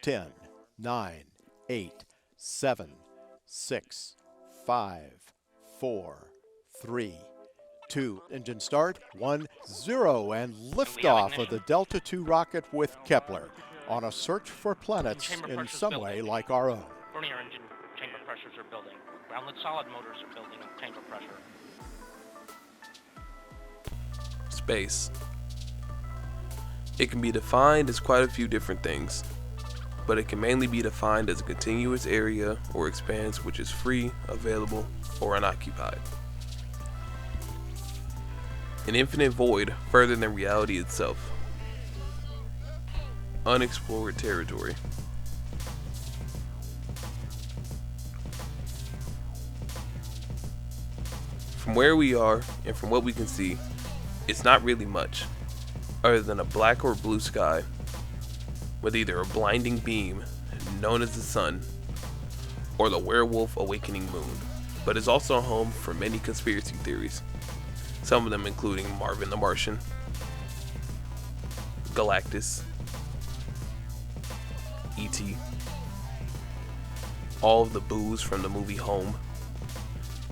10, 9, 8, 7, 6, 5, 4, 3, 2. Engine start. 1, 0, and liftoff of the Delta II rocket with Kepler on a search for planets in some way like our own. Vernier engine chamber pressures are building. Grounded solid motors are building up chamber pressure. Space. It can be defined as quite a few different things, but it can mainly be defined as a continuous area or expanse which is free, available, or unoccupied. An infinite void further than reality itself. Unexplored territory. From where we are and from what we can see, it's not really much other than a black or blue sky with either a blinding beam known as the sun or the werewolf awakening moon, but is also home for many conspiracy theories, some of them including Marvin the Martian, Galactus, E.T., all of the boos from the movie Home,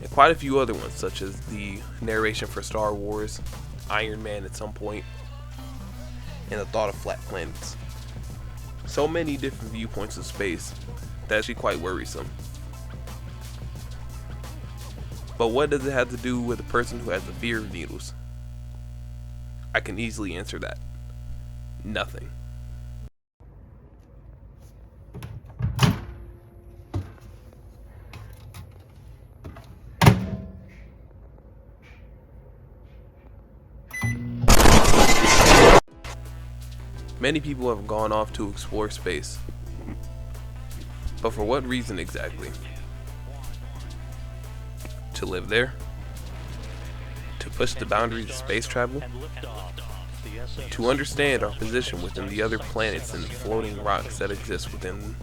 and quite a few other ones such as the narration for Star Wars, Iron Man at some point, and the thought of flat planets. So many different viewpoints of space that's actually quite worrisome. But what does it have to do with a person who has a fear of needles? I can easily answer that. Nothing. Many people have gone off to explore space. But for what reason exactly? To live there? To push the boundaries of space travel? To understand our position within the other planets and the floating rocks that exist within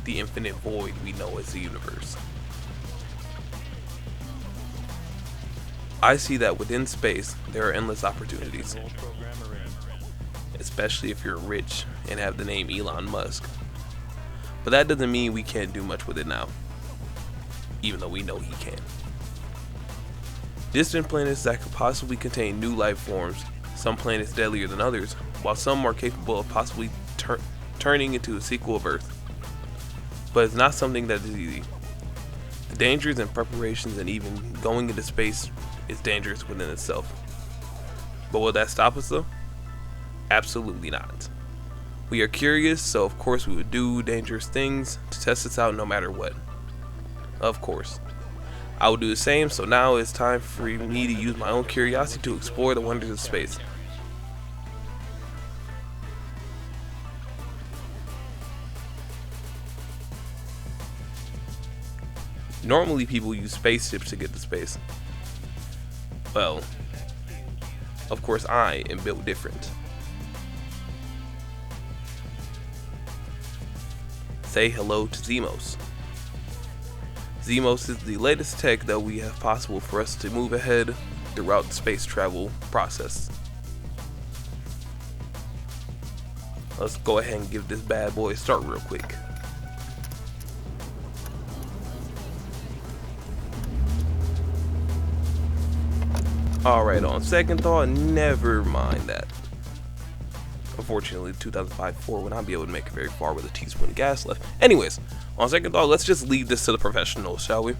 the infinite void we know as the universe. I see that within space there are endless opportunities, especially if you're rich and have the name Elon Musk. But that doesn't mean we can't do much with it now, even though we know he can. Distant planets that could possibly contain new life forms, some planets deadlier than others, while some are capable of possibly turning into a sequel of Earth. But it's not something that is easy. The dangers and preparations and even going into space is dangerous within itself. But will that stop us though? Absolutely not. We are curious, so of course we would do dangerous things to test this out no matter what. Of course. I will do the same, so now it's time for me to use my own curiosity to explore the wonders of space. Normally people use spaceships to get to space. Well, of course I am built different. Say hello to Zemos. Zemos is the latest tech that we have possible for us to move ahead throughout the space travel process. Let's go ahead and give this bad boy a start real quick. Alright, on second thought, never mind that. Unfortunately, 2005 Ford would not be able to make it very far with a teaspoon of gas left. Anyways, on second thought, let's just leave this to the professionals, shall we?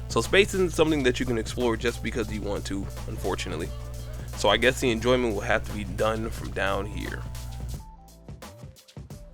So space isn't something that you can explore just because you want to, unfortunately. So I guess the enjoyment will have to be done from down here.